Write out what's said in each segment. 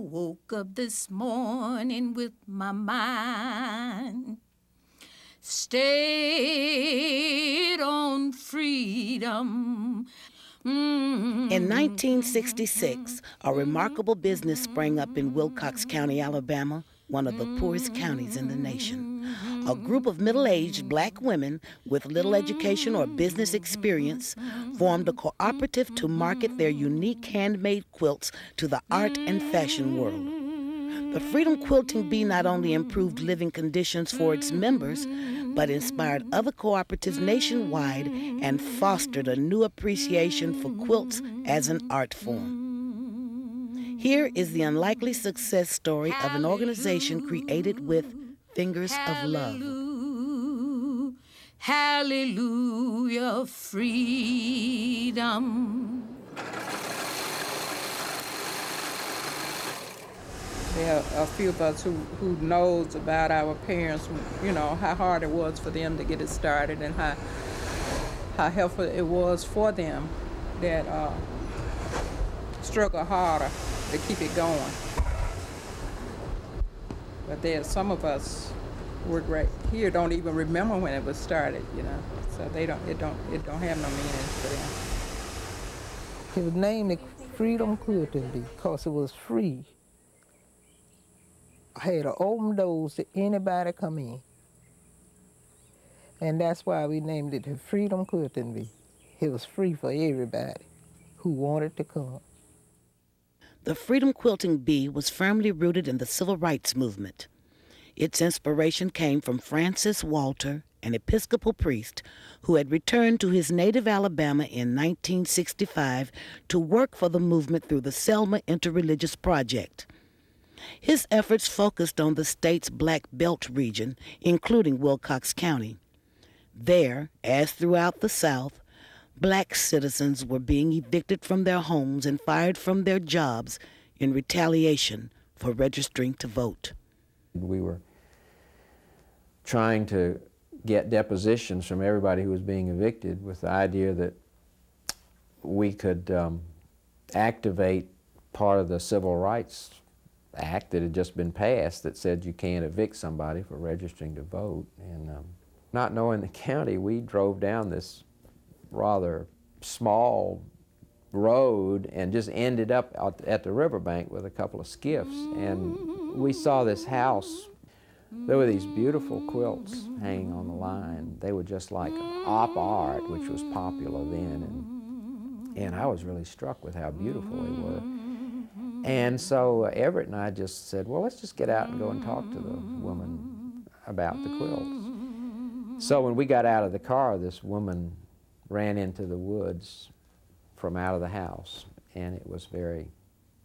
woke up this morning with my mind stayed on freedom. In 1966, a remarkable business sprang up in Wilcox County, Alabama, one of the poorest counties in the nation. A group of middle-aged black women with little education or business experience formed a cooperative to market their unique handmade quilts to the art and fashion world. The Freedom Quilting Bee not only improved living conditions for its members, but inspired other cooperatives nationwide and fostered a new appreciation for quilts as an art form. Here is the unlikely success story of an organization created with Fingers of Love. Hallelujah, freedom. There are a few of us who knows about our parents, you know, how hard it was for them to get it started and how helpful it was for them that struggle harder to keep it going. But there's some of us work right here don't even remember when it was started, you know, so it don't have no meaning for them. It was named the Freedom Quilting Bee because it was free. I had an open doors to anybody come in. And that's why we named it the Freedom Quilting Bee. It was free for everybody who wanted to come. The Freedom Quilting Bee was firmly rooted in the civil rights movement. Its inspiration came from Francis Walter, an Episcopal priest who had returned to his native Alabama in 1965 to work for the movement through the Selma Interreligious Project. His efforts focused on the state's Black Belt region, including Wilcox County. There, as throughout the South, black citizens were being evicted from their homes and fired from their jobs in retaliation for registering to vote. We were trying to get depositions from everybody who was being evicted with the idea that we could activate part of the Civil Rights Act that had just been passed that said you can't evict somebody for registering to vote. And not knowing the county, we drove down this rather small road and just ended up at the riverbank with a couple of skiffs. And we saw this house. There were these beautiful quilts hanging on the line. They were just like op art, which was popular then. And I was really struck with how beautiful they were. And so Everett and I just said, well, let's just get out and go and talk to the woman about the quilts. So when we got out of the car, this woman ran into the woods from out of the house, and it was very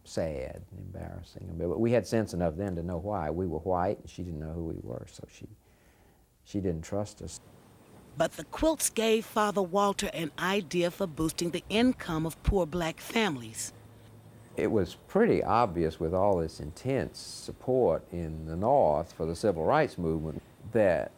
sad and embarrassing. But we had sense enough then to know why. We were white, and she didn't know who we were, so she didn't trust us. But the quilts gave Father Walter an idea for boosting the income of poor black families. It was pretty obvious with all this intense support in the North for the civil rights movement that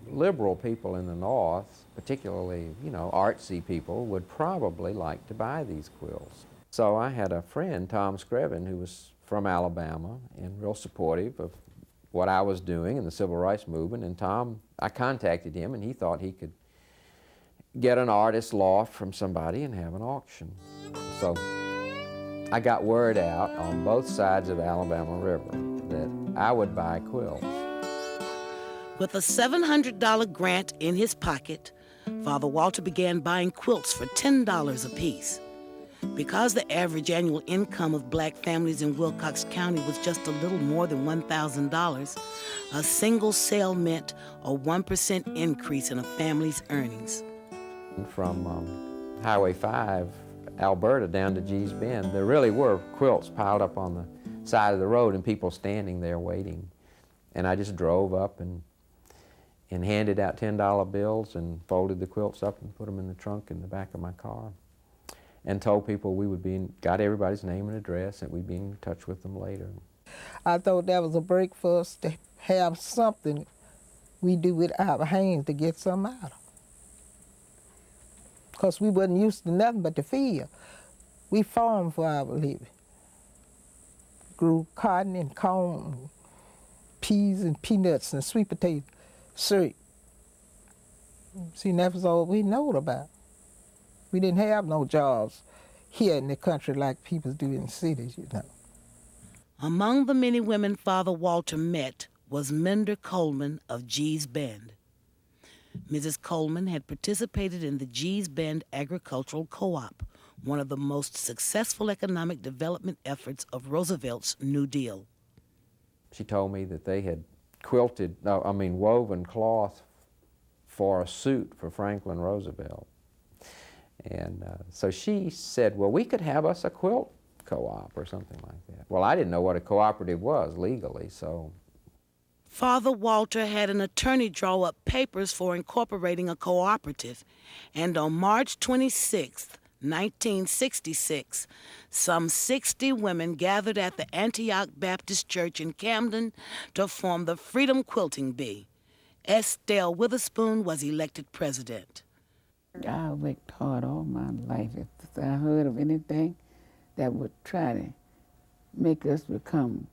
liberal people in the North, particularly, you know, artsy people, would probably like to buy these quilts. So I had a friend, Tom Screven, who was from Alabama and real supportive of what I was doing in the civil rights movement. And Tom, I contacted him, and he thought he could get an artist's loft from somebody and have an auction. So I got word out on both sides of the Alabama River that I would buy quilts. With a $700 grant in his pocket, Father Walter began buying quilts for $10 apiece. Because the average annual income of black families in Wilcox County was just a little more than $1,000, a single sale meant a 1% increase in a family's earnings. From Highway 5, Alberta, down to Gee's Bend, there really were quilts piled up on the side of the road and people standing there waiting. And I just drove up and handed out $10 bills and folded the quilts up and put them in the trunk in the back of my car, and told people we would got everybody's name and address, and we'd be in touch with them later. I thought that was a break for us to have something we do with our hands to get something out of. Because we wasn't used to nothing but the field. We farmed for our living. grew cotton and corn, peas and peanuts and sweet potato syrup. See, that was all we knowed about. We didn't have no jobs here in the country like people do in cities, you know. Among the many women Father Walter met was Minder Coleman of Gee's Bend. Mrs. Coleman had participated in the Gee's Bend Agricultural Co-op, one of the most successful economic development efforts of Roosevelt's New Deal. She told me that they had woven cloth for a suit for Franklin Roosevelt. And so she said, well, we could have us a quilt co-op or something like that. Well, I didn't know what a cooperative was legally, so. Father Walter had an attorney draw up papers for incorporating a cooperative, and on March 26, 1966, some 60 women gathered at the Antioch Baptist Church in Camden to form the Freedom Quilting Bee. Estelle Witherspoon was elected president. I worked hard all my life. If I heard of anything that would try to make us become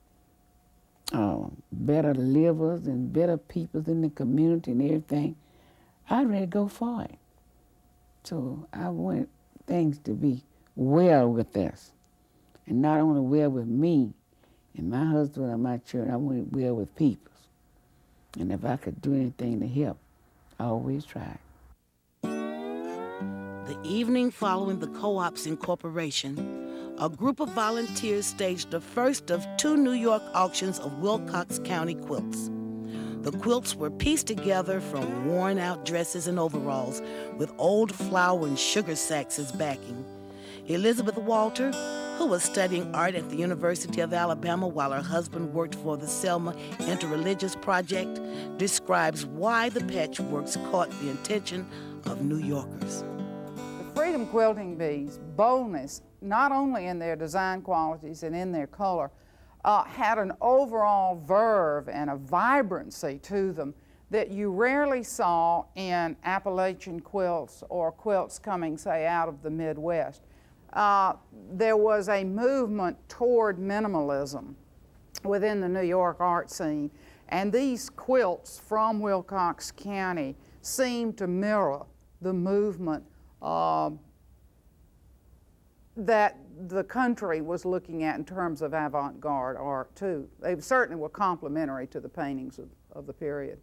better livers and better people in the community and everything, I'd ready to go for it. So I wanted things to be well with us, and not only well with me and my husband and my children, I wanted well with people. And if I could do anything to help, I always tried. The evening following the co-op's incorporation, a group of volunteers staged the first of 2 New York auctions of Wilcox County quilts. The quilts were pieced together from worn-out dresses and overalls with old flour and sugar sacks as backing. Elizabeth Walter, who was studying art at the University of Alabama while her husband worked for the Selma Interreligious Project, describes why the patchworks caught the attention of New Yorkers. The Freedom Quilting Bee's boldness, not only in their design qualities and in their color, had an overall verve and a vibrancy to them that you rarely saw in Appalachian quilts or quilts coming, say, out of the Midwest. There was a movement toward minimalism within the New York art scene, and these quilts from Wilcox County seemed to mirror the movement that the country was looking at in terms of avant-garde art too. They certainly were complementary to the paintings of the period.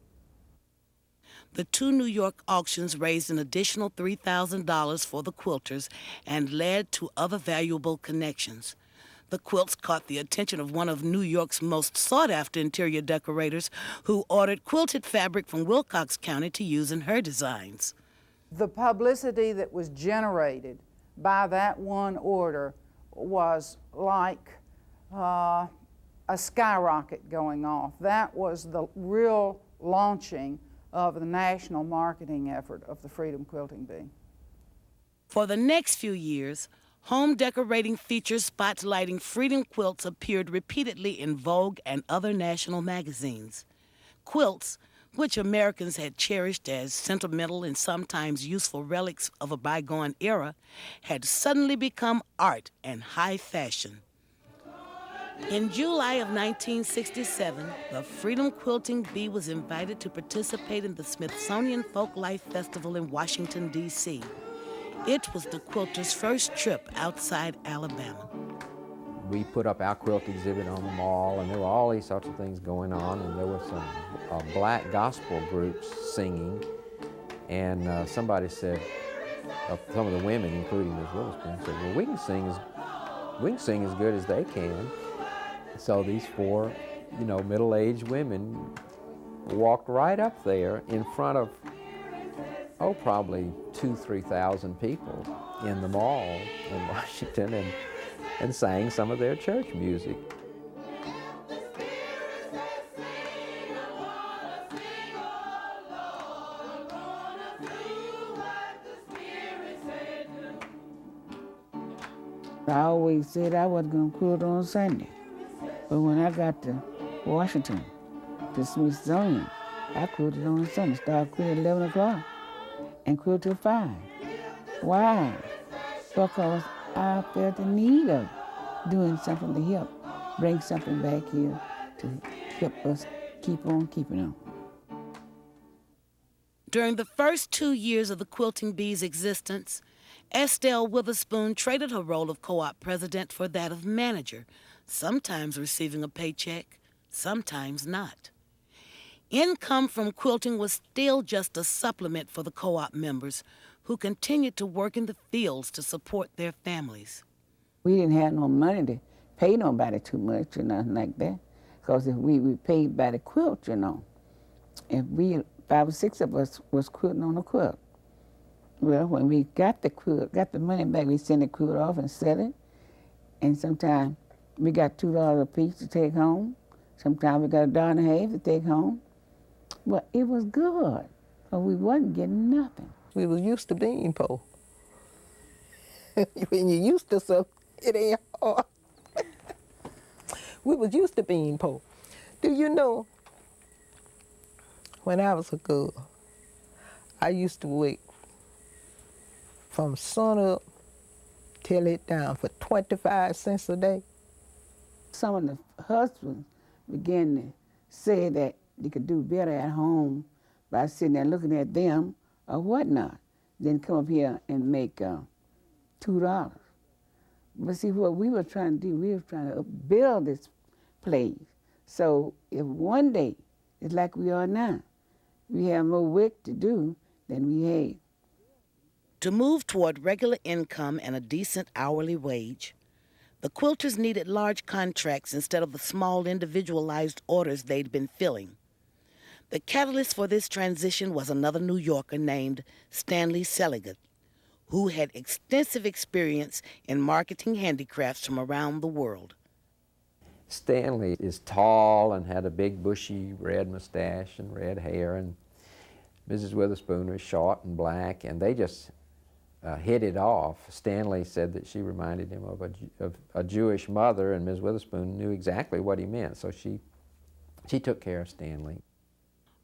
The 2 New York auctions raised an additional $3,000 for the quilters and led to other valuable connections. The quilts caught the attention of one of New York's most sought-after interior decorators, who ordered quilted fabric from Wilcox County to use in her designs. The publicity that was generated by that one order was like a skyrocket going off. That was the real launching of the national marketing effort of the Freedom Quilting Bee. For the next few years, home decorating features spotlighting freedom quilts appeared repeatedly in Vogue and other national magazines. Quilts, which Americans had cherished as sentimental and sometimes useful relics of a bygone era, had suddenly become art and high fashion. In July of 1967, the Freedom Quilting Bee was invited to participate in the Smithsonian Folklife Festival in Washington, D.C. It was the quilters' first trip outside Alabama. We put up our quilt exhibit on the mall, and there were all these sorts of things going on, and there were some black gospel groups singing, and somebody said, some of the women, including Ms. Witherspoon, said, well, we can sing as good as they can. So these 4, middle-aged women walked right up there in front of, probably 2,000-3,000 people in the mall in Washington and sang some of their church music. I always said I wasn't going to quilt on Sunday. But when I got to Washington, the Smithsonian, I quilted on Sunday. Started quilting at 11 o'clock and quilted till 5. Why? Because I felt the need of doing something to help bring something back here to help us keep on keeping on. During the first 2 years of the Quilting Bee's existence, Estelle Witherspoon traded her role of co-op president for that of manager, sometimes receiving a paycheck, sometimes not. Income from quilting was still just a supplement for the co-op members who continued to work in the fields to support their families. We didn't have no money to pay nobody too much or nothing like that, because if we paid by the quilt, you know. If 5 or 6 of us was quilting on a quilt. Well, when we got the money back, we sent the quilt off and sell it. And sometimes we got $2 a piece to take home. Sometimes we got $1.50 to take home. But it was good, but we wasn't getting nothing. We was used to being poor. When you're used to something, it ain't hard. We was used to being poor. Do you know, when I was a girl, I used to work from sun up till it down for 25 cents a day. Some of the husbands began to say that they could do better at home by sitting there looking at them or whatnot, than come up here and make $2. But see, what we were trying to do, we were trying to build this place. So if one day, it's like we are now, we have more work to do than we had. To move toward regular income and a decent hourly wage, the quilters needed large contracts instead of the small individualized orders they'd been filling. The catalyst for this transition was another New Yorker named Stanley Seliger, who had extensive experience in marketing handicrafts from around the world. Stanley is tall and had a big bushy red mustache and red hair, and Mrs. Witherspoon was short and black, and they just hit it off. Stanley said that she reminded him of a Jewish mother, and Ms. Witherspoon knew exactly what he meant, so she took care of Stanley.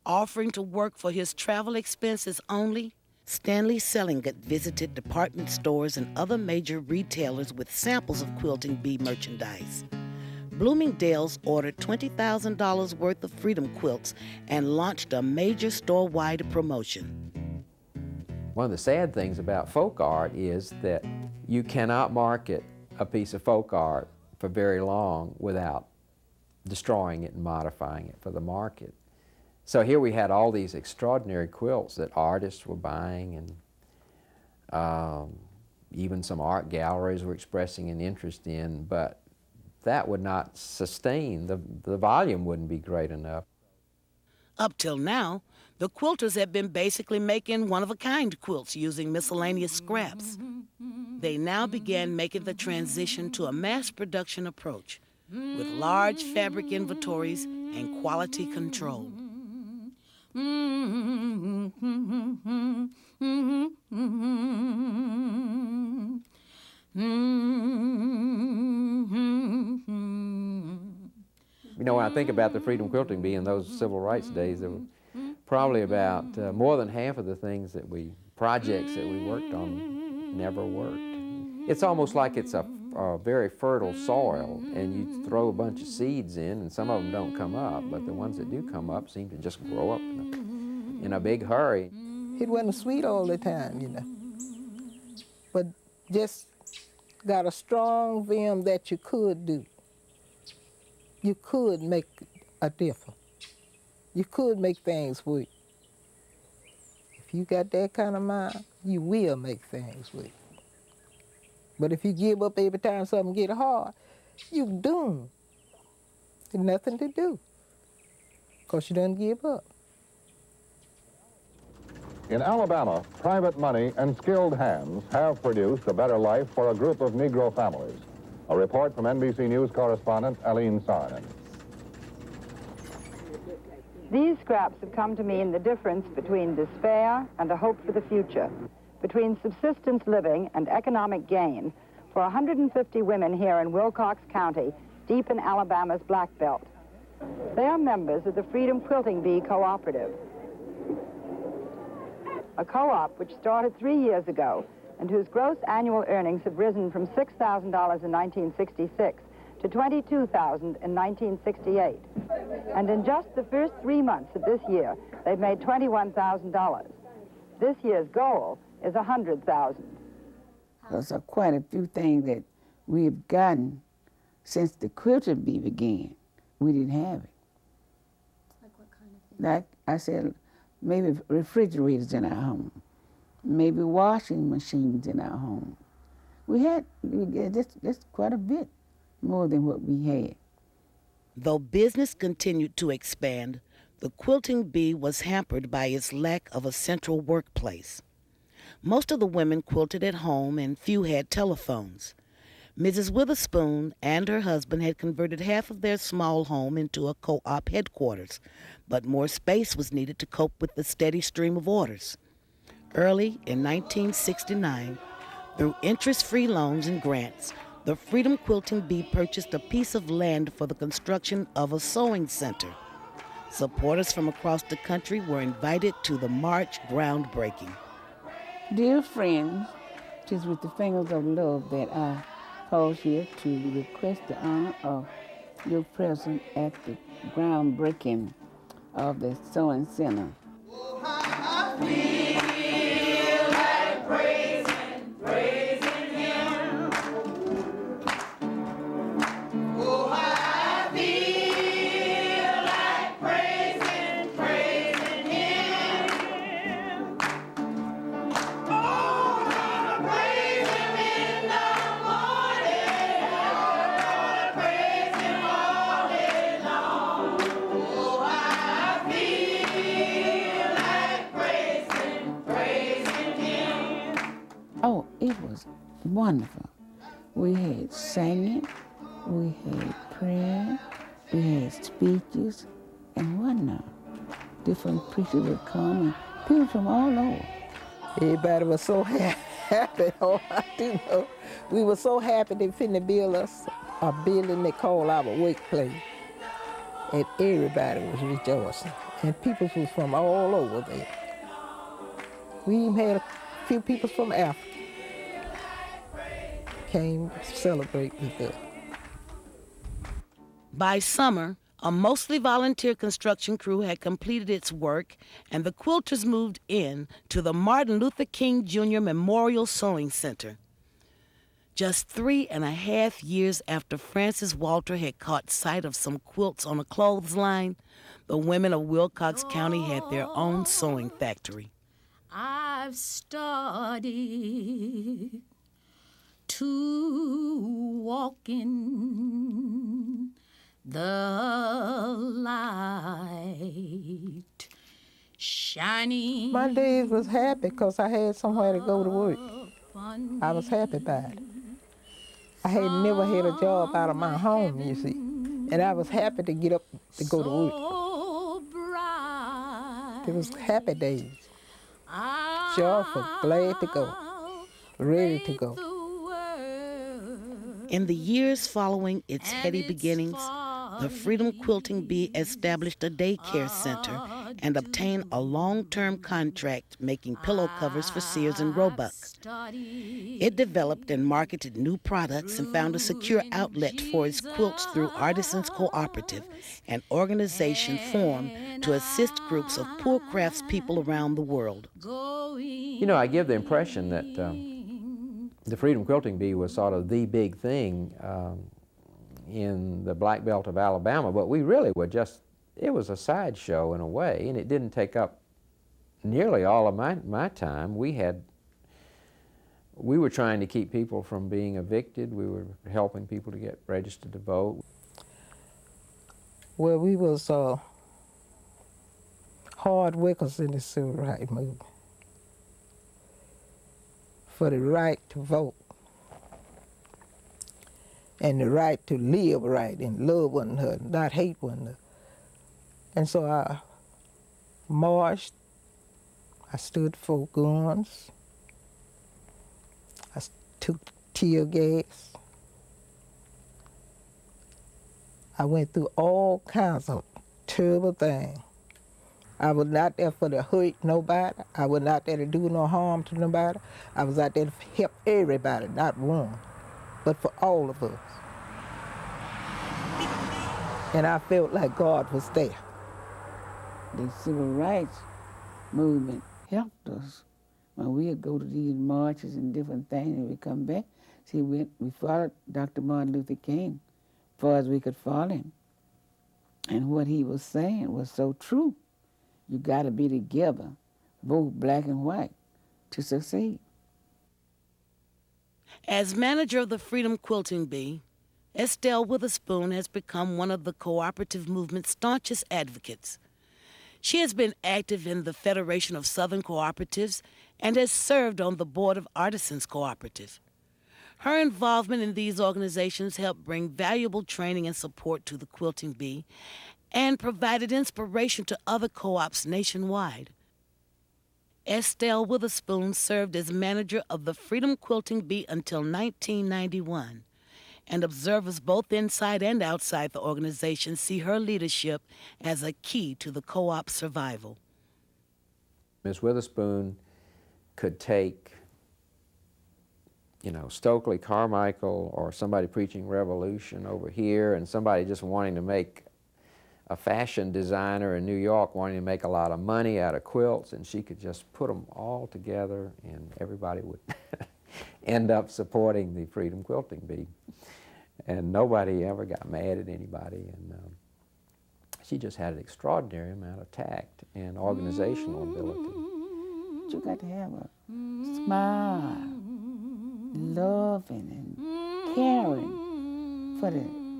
Offering to work for his travel expenses only, Stanley Seliger visited department stores and other major retailers with samples of Quilting Bee merchandise. Bloomingdale's ordered $20,000 worth of Freedom quilts and launched a major store-wide promotion. One of the sad things about folk art is that you cannot market a piece of folk art for very long without destroying it and modifying it for the market. So here we had all these extraordinary quilts that artists were buying, and even some art galleries were expressing an interest in, but that would not sustain, the volume wouldn't be great enough. Up till now, the quilters had been basically making one-of-a-kind quilts using miscellaneous scraps. They now began making the transition to a mass production approach with large fabric inventories and quality control. You know, when I think about the Freedom Quilting Bee in those civil rights days, there were probably about more than half of the projects that we worked on never worked. It's almost like it's a very fertile soil, and you throw a bunch of seeds in, and some of them don't come up, but the ones that do come up seem to just grow up in a big hurry. It wasn't sweet all the time, you know, but just got a strong vim that you could do. You could make a difference. You could make things work. If you got that kind of mind, you will make things work. But if you give up every time something get hard, you doomed. There's nothing to do, because you done give up. In Alabama, private money and skilled hands have produced a better life for a group of Negro families. A report from NBC News correspondent Aline Saarinen. These scraps have come to mean the difference between despair and a hope for the future, between subsistence living and economic gain for 150 women here in Wilcox County, deep in Alabama's Black Belt. They are members of the Freedom Quilting Bee Cooperative, a co-op which started 3 years ago and whose gross annual earnings have risen from $6,000 in 1966 to $22,000 in 1968. And in just the first 3 months of this year, they've made $21,000. This year's goal is $100,000. There's quite a few things that we've gotten since the quilting bee began. We didn't have it. Like what kind of thing? Like I said, maybe refrigerators in our home, maybe washing machines in our home. We had just quite a bit more than what we had. Though business continued to expand, the quilting bee was hampered by its lack of a central workplace. Most of the women quilted at home and few had telephones. Mrs. Witherspoon and her husband had converted half of their small home into a co-op headquarters, but more space was needed to cope with the steady stream of orders. Early in 1969, through interest-free loans and grants, the Freedom Quilting Bee purchased a piece of land for the construction of a sewing center. Supporters from across the country were invited to the March groundbreaking. Dear friends, it is with the fingers of love that I pause here to request the honor of your presence at the groundbreaking of the sewing center. Oh, it was wonderful. We had singing, we had prayer, we had speeches, and whatnot. Different preachers would come, and people from all over. Everybody was so happy. Oh, I do know. We were so happy they finna build us a building they call our workplace. And everybody was rejoicing. And people was from all over there. We even had a few people from Africa came to celebrate with us. By summer, a mostly volunteer construction crew had completed its work, and the quilters moved in to the Martin Luther King Jr. Memorial Sewing Center. Just 3.5 years after Frances Walter had caught sight of some quilts on a clothesline, the women of Wilcox County had their own sewing factory. I've started to walk in the light shining. My days was happy because I had somewhere to go to work. I was happy about it. I had never had a job out of my home, you see. And I was happy to get up to go to work. It was happy days. Joyful, glad to go, ready to go. In the years following its heady beginnings, the Freedom Quilting Bee established a daycare center and obtained a long-term contract making pillow covers for Sears and Roebuck. It developed and marketed new products and found a secure outlet for its quilts through Artisans Cooperative, an organization formed to assist groups of poor craftspeople around the world. You know, I give the impression that the Freedom Quilting Bee was sort of the big thing in the Black Belt of Alabama, but we really were just, it was a sideshow in a way, and it didn't take up nearly all of my time. We were trying to keep people from being evicted. We were helping people to get registered to vote. Well, we was hard workers in the civil rights movement for the right to vote and the right to live right and love one another, not hate one another. And so I marched, I stood for guns, I took tear gas. I went through all kinds of terrible things. I was not there for to hurt nobody. I was not there to do no harm to nobody. I was out there to help everybody, not one, but for all of us. and I felt like God was there. The civil rights movement helped us. When we would go to these marches and different things, and we come back, see, we followed Dr. Martin Luther King as far as we could follow him. And what he was saying was so true. You got to be together, both black and white, to succeed. As manager of the Freedom Quilting Bee, Estelle Witherspoon has become one of the cooperative movement's staunchest advocates. She has been active in the Federation of Southern Cooperatives and has served on the board of Artisans Cooperative. Her involvement in these organizations helped bring valuable training and support to the Quilting Bee and provided inspiration to other co-ops nationwide. Estelle Witherspoon served as manager of the Freedom Quilting Bee until 1991, and observers both inside and outside the organization see her leadership as a key to the co-op's survival. Ms. Witherspoon could take, Stokely Carmichael or somebody preaching revolution over here and somebody just wanting to make a fashion designer in New York wanting to make a lot of money out of quilts, and she could just put them all together and everybody would end up supporting the Freedom Quilting Bee. And nobody ever got mad at anybody, and she just had an extraordinary amount of tact and organizational ability. You got to have a smile, loving and caring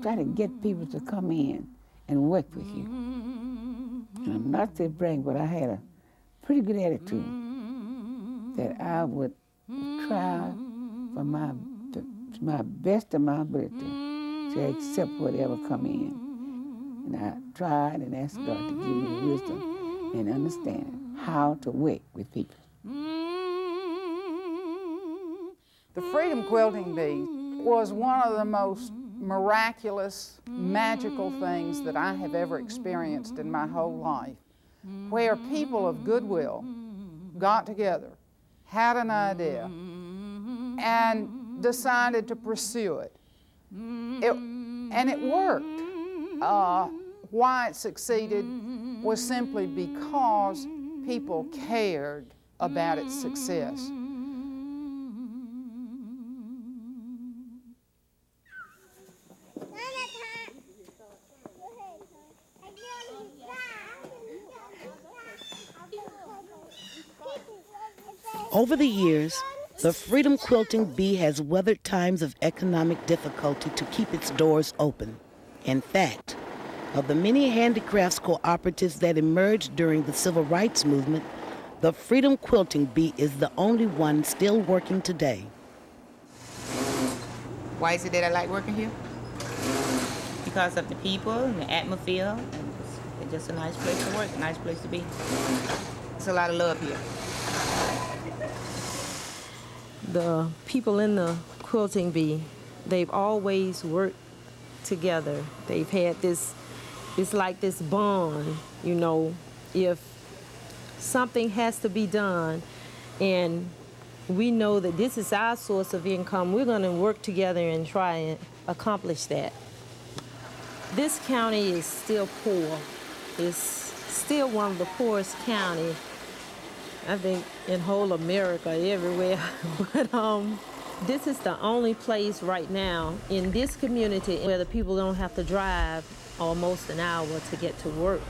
try to get people to come in and work with you. And I'm not to brag, but I had a pretty good attitude that I would try for my best of my ability to accept whatever come in. And I tried and asked God to give me the wisdom and understanding how to work with people. The Freedom Quilting Bee was one of the most miraculous, magical things that I have ever experienced in my whole life, where people of goodwill got together, had an idea, and decided to pursue it. And it worked. Why it succeeded was simply because people cared about its success. Over the years, the Freedom Quilting Bee has weathered times of economic difficulty to keep its doors open. In fact, of the many handicrafts cooperatives that emerged during the Civil Rights Movement, the Freedom Quilting Bee is the only one still working today. Why is it that I like working here? Because of the people and the atmosphere. It's just a nice place to work, a nice place to be. There's a lot of love here. The people in the Quilting Bee, they've always worked together. They've had this, it's like this bond, if something has to be done and we know that this is our source of income, we're going to work together and try and accomplish that. This county is still poor. It's still one of the poorest counties, I think, in whole America, everywhere. But this is the only place right now in this community where the people don't have to drive almost an hour to get to work.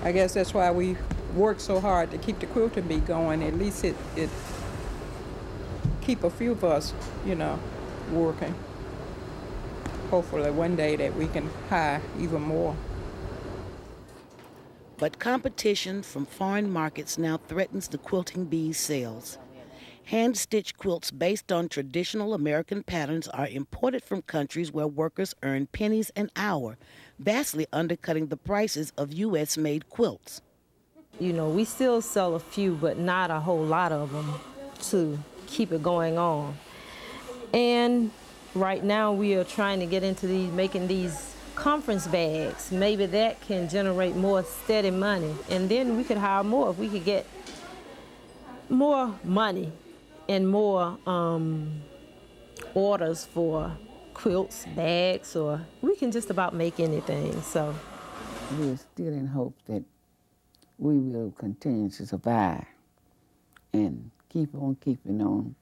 I guess that's why we work so hard to keep the Quilting Bee going. At least it keep a few of us, working. Hopefully one day that we can hire even more. But competition from foreign markets now threatens the Quilting Bee's sales. Hand-stitched quilts based on traditional American patterns are imported from countries where workers earn pennies an hour, vastly undercutting the prices of U.S.-made quilts. We still sell a few, but not a whole lot of them to keep it going on. And right now we are trying to get into making these conference bags. Maybe that can generate more steady money, and then we could hire more if we could get more money and more orders for quilts, bags, or we can just about make anything. So we're still in hope that we will continue to survive and keep on keeping on,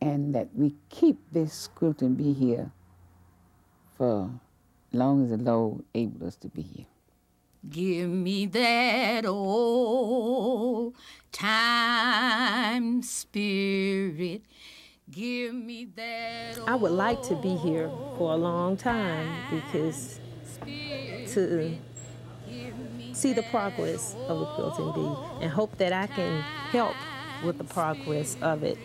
and that we keep this quilting bee here for long as the Lord able us to be here. Give me that old time spirit. Give me that I would like to be here for a long time, because to see the progress of the quilting bee and hope that I can help with the progress of it.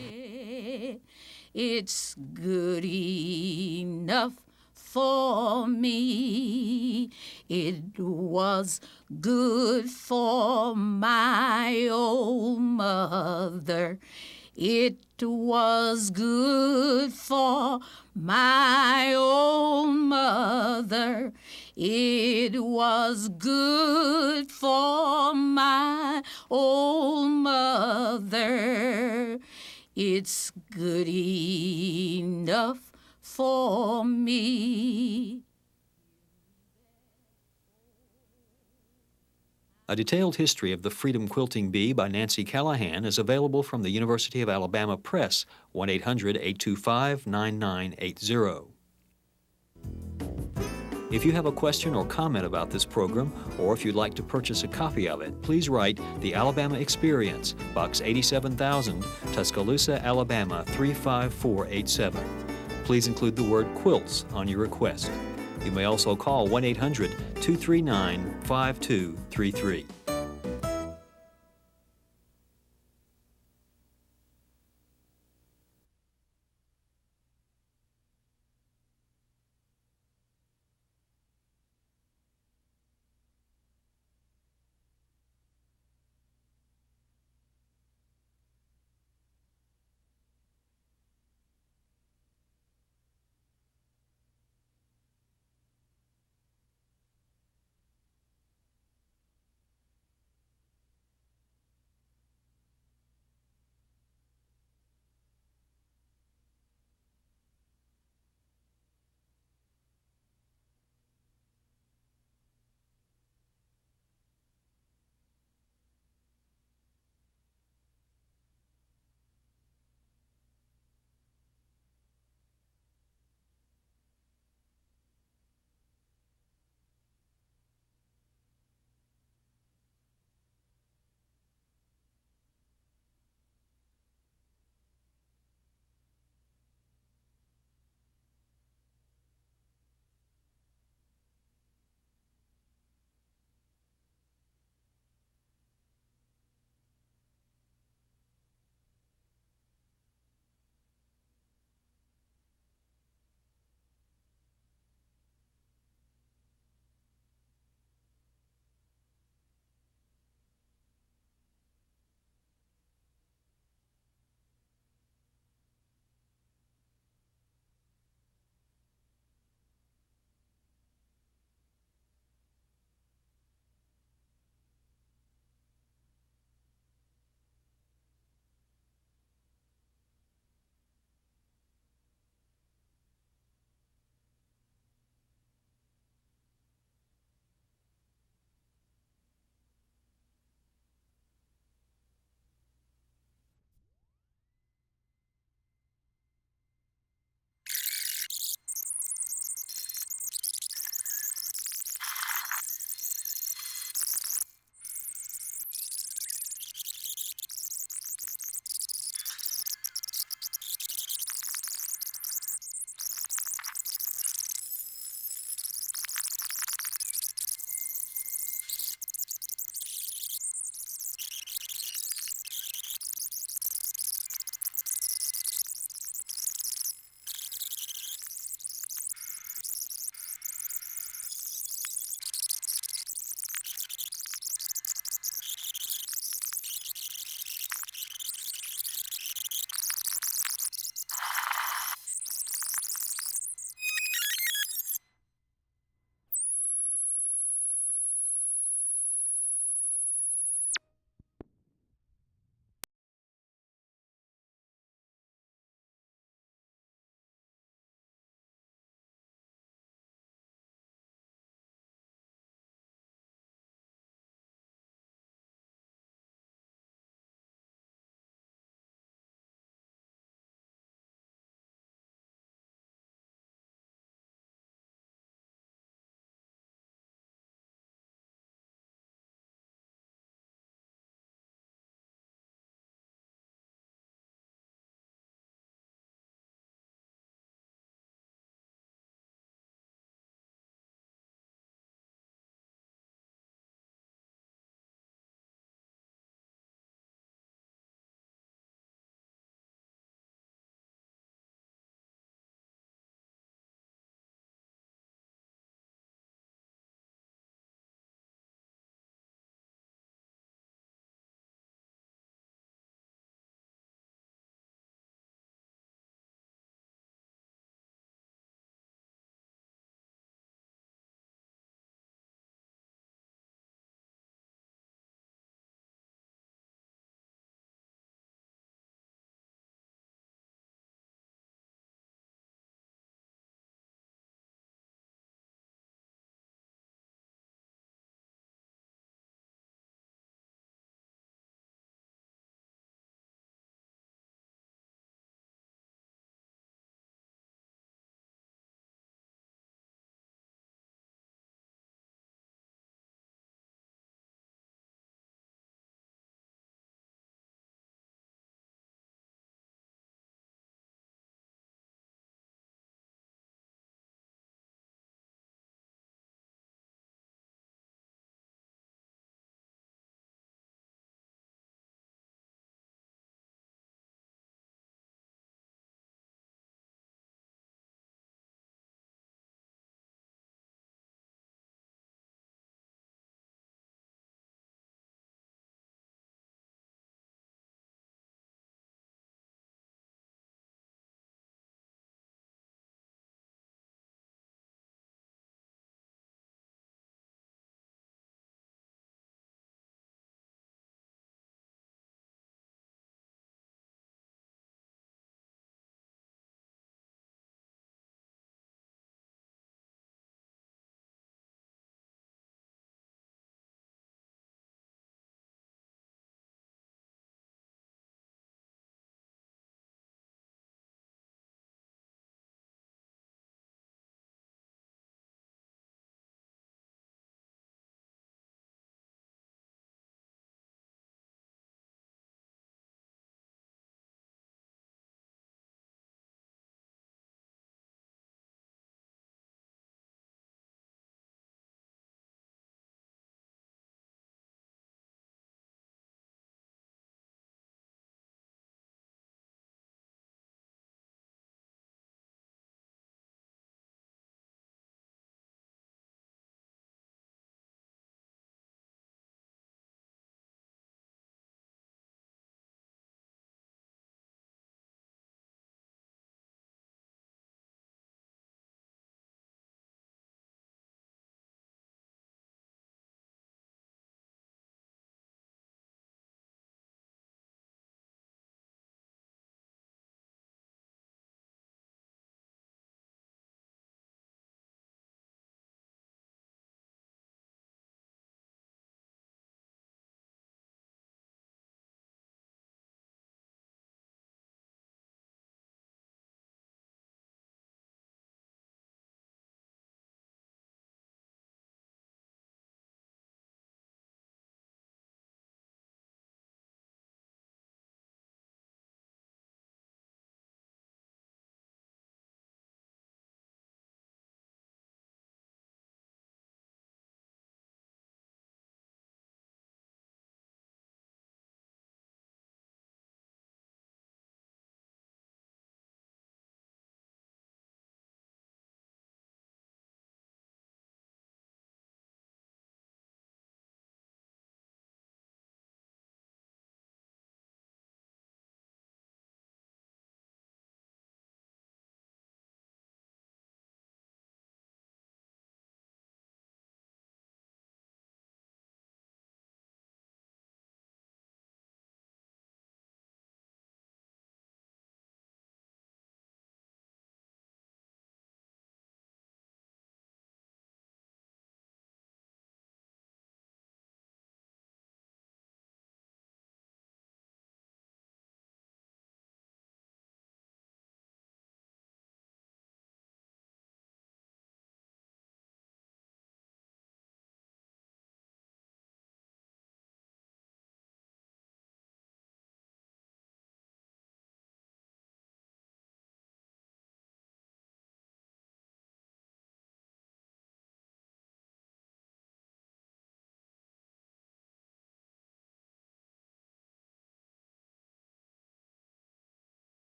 It's good enough for me. It was good for my old mother. It was good for my old mother. It was good for my old mother. It's good enough for me. A detailed history of the Freedom Quilting Bee by Nancy Callahan is available from the University of Alabama Press, 1-800-825-9980. If you have a question or comment about this program, or if you'd like to purchase a copy of it, please write The Alabama Experience, Box 87,000, Tuscaloosa, Alabama 35487. Please include the word quilts on your request. You may also call 1-800-239-5233.